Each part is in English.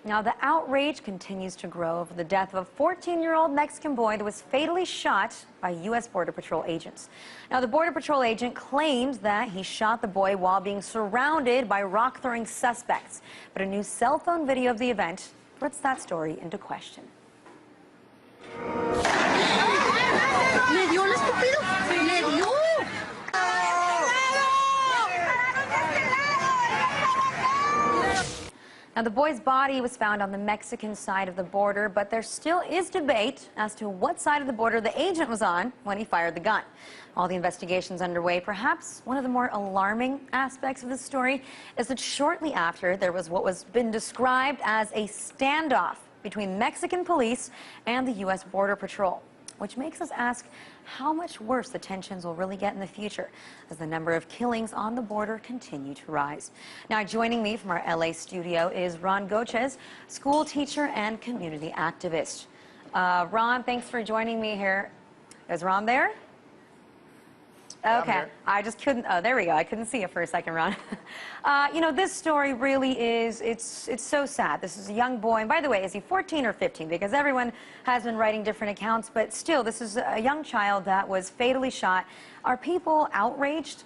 Now, the outrage continues to grow over the death of a 14-year-old Mexican boy that was fatally shot by U.S. Border Patrol agents. Now, the Border Patrol agent claims that he shot the boy while being surrounded by rock-throwing suspects. But a new cell phone video of the event puts that story into question. Now, the boy's body was found on the Mexican side of the border, but there still is debate as to what side of the border the agent was on when he fired the gun. All the investigations underway, perhaps one of the more alarming aspects of the story is that shortly after, there was what was been described as a standoff between Mexican police and the U.S. Border Patrol, which makes us ask how much worse the tensions will really get in the future as the number of killings on the border continue to rise. Now, joining me from our LA studio is Ron Gochez, school teacher and community activist. Ron, thanks for joining me here. Is Ron there? Okay, I just couldn't, oh, there we go. I couldn't see it for a second, Ron. You know, this story really is, it's so sad. This is a young boy, and by the way, is he 14 or 15? Because everyone has been writing different accounts, but still, this is a young child that was fatally shot. Are people outraged?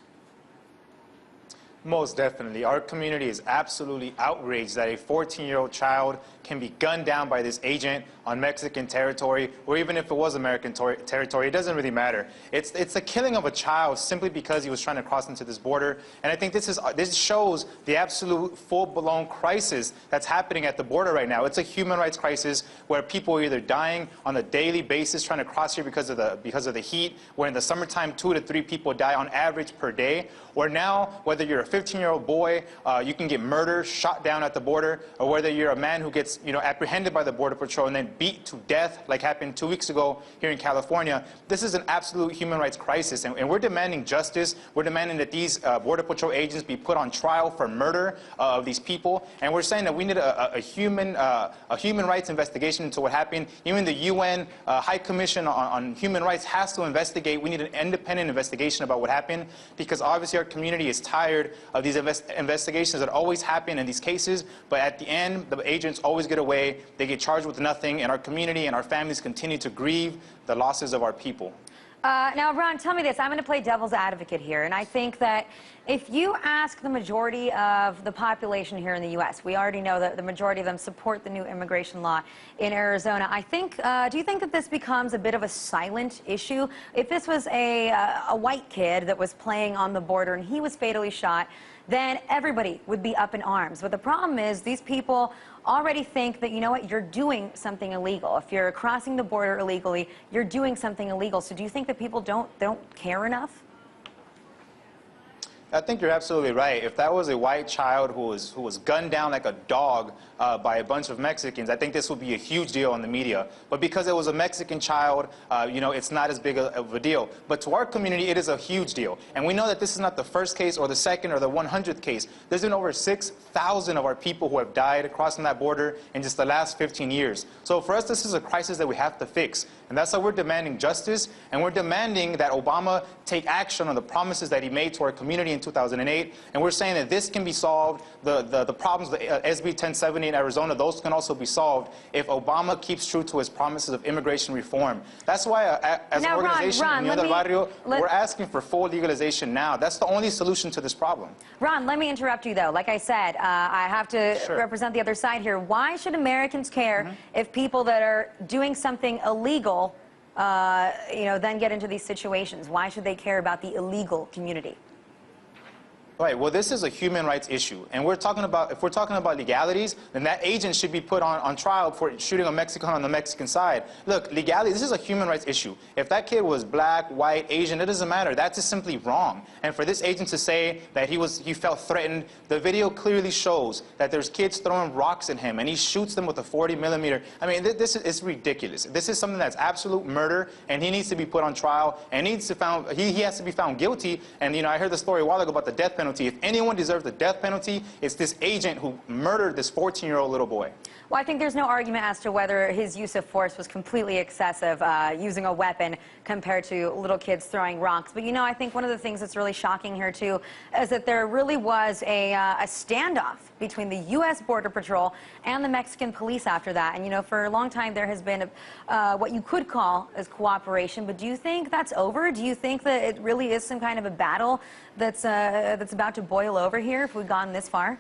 Most definitely. Our community is absolutely outraged that a 14-year-old child can be gunned down by this agent on Mexican territory, or even if it was American territory, it doesn't really matter. It's a killing of a child simply because he was trying to cross into this border. And I think this shows the absolute full-blown crisis that's happening at the border right now. It's a human rights crisis where people are either dying on a daily basis trying to cross here because of the heat, where in the summertime 2 to 3 people die on average per day, or now whether you're a 15-year-old boy, you can get murdered, shot down at the border, or whether you're a man who gets apprehended by the Border Patrol and then beat to death like happened 2 weeks ago here in California. This is an absolute human rights crisis, and we're demanding justice. We're demanding that these Border Patrol agents be put on trial for murder of these people, and we're saying that we need a human rights investigation into what happened. Even the UN High Commission on Human Rights has to investigate. We need an independent investigation about what happened, because obviously our community is tired of these investigations that always happen in these cases, but at the end, the agents always get away. They get charged with nothing, and our community and our families continue to grieve the losses of our people. Now, Ron, tell me this. I'm going to play devil's advocate here, and I think that if you ask the majority of the population here in the U.S., we already know that the majority of them support the new immigration law in Arizona. I think, do you think that this becomes a bit of a silent issue? If this was a white kid that was playing on the border and he was fatally shot, then everybody would be up in arms. But the problem is these people already think that, you know what, you're doing something illegal. If you're crossing the border illegally, you're doing something illegal. So do you think that people don't care enough? I think you're absolutely right. If that was a white child who was gunned down like a dog by a bunch of Mexicans, I think this would be a huge deal in the media. But because it was a Mexican child, it's not as big of a deal. But to our community, it is a huge deal. And we know that this is not the first case or the second or the 100th case. There's been over 6,000 of our people who have died crossing that border in just the last 15 years. So for us, this is a crisis that we have to fix. And that's why we're demanding justice, and we're demanding that Obama take action on the promises that he made to our community in 2008. And we're saying that this can be solved. The problems, the SB 1070 in Arizona, those can also be solved if Obama keeps true to his promises of immigration reform. That's why, as an organization, Unión del Barrio, we're asking for full legalization now. That's the only solution to this problem. Ron, let me interrupt you, though. Like I said, I have to represent the other side here. Why should Americans care if people that are doing something illegal then get into these situations? Why should they care about the illegal community? Right. Well, this is a human rights issue, and if we're talking about legalities, then that agent should be put on trial for shooting a Mexican on the Mexican side. Look, legality, this is a human rights issue. If that kid was black, white, Asian, it doesn't matter. That's just simply wrong. And for this agent to say that he felt threatened, the video clearly shows that there's kids throwing rocks at him, and he shoots them with a 40mm. I mean, this is ridiculous. This is something that's absolute murder, and he needs to be put on trial, and he has to be found guilty. And I heard the story a while ago about the death penalty. penalty. If anyone deserves the death penalty, it's this agent who murdered this 14-year-old little boy. Well, I think there's no argument as to whether his use of force was completely excessive, using a weapon compared to little kids throwing rocks. But, you know, I think one of the things that's really shocking here, too, is that there really was a standoff between the U.S. Border Patrol and the Mexican police after that. And, you know, for a long time there has been what you could call as cooperation. But do you think that's over? Do you think that it really is some kind of a battle that's about to boil over here if we've gone this far?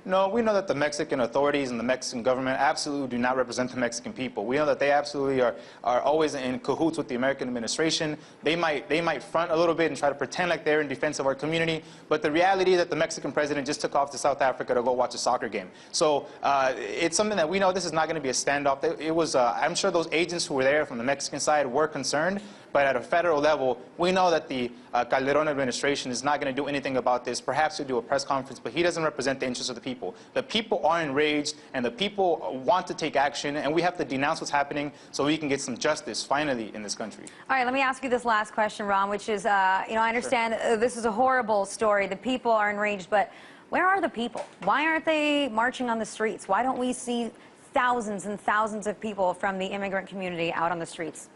No, we know that the Mexican authorities and the Mexican government absolutely do not represent the Mexican people. We know that they absolutely are always in cahoots with the American administration. They might front a little bit and try to pretend like they're in defense of our community, but the reality is that the Mexican president just took off to South Africa to go watch a soccer game. So it's something that we know this is not going to be a standoff. It was, I'm sure those agents who were there from the Mexican side were concerned, but at a federal level, we know that the Calderon administration is not going to do anything about this. Perhaps he'll do a press conference, but he doesn't represent the interests of the people. The people are enraged, and the people want to take action, and we have to denounce what's happening so we can get some justice, finally, in this country. All right, let me ask you this last question, Ron, which is, you know, I understand this is a horrible story. The people are enraged, but where are the people? Why aren't they marching on the streets? Why don't we see thousands and thousands of people from the immigrant community out on the streets?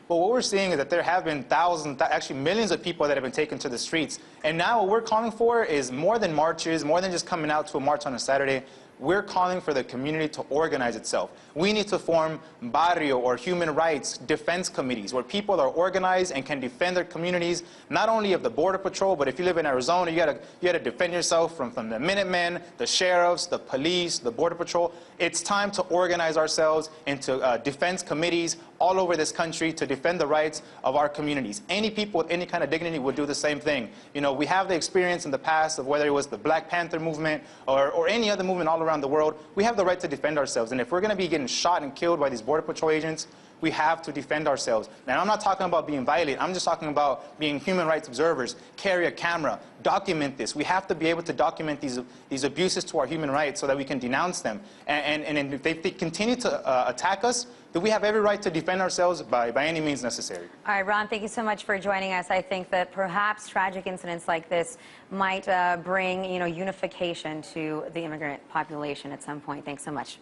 But what we're seeing is that there have been thousands, actually millions of people that have been taken to the streets. And now what we're calling for is more than marches, more than just coming out to a march on a Saturday. We're calling for the community to organize itself. We need to form barrio or human rights defense committees where people are organized and can defend their communities, not only of the Border Patrol, but if you live in Arizona, you gotta defend yourself from the Minutemen, the sheriffs, the police, the Border Patrol. It's time to organize ourselves into defense committees all over this country to defend the rights of our communities. Any people with any kind of dignity would do the same thing. You know, we have the experience in the past of whether it was the Black Panther movement or any other movement all around the world. We have the right to defend ourselves. And if we're going to be getting shot and killed by these Border Patrol agents, we have to defend ourselves. Now, I'm not talking about being violent. I'm just talking about being human rights observers. Carry a camera. Document this. We have to be able to document these abuses to our human rights so that we can denounce them. And if they continue to attack us, then we have every right to defend ourselves by any means necessary. All right, Ron, thank you so much for joining us. I think that perhaps tragic incidents like this might bring, you know, unification to the immigrant population at some point. Thanks so much.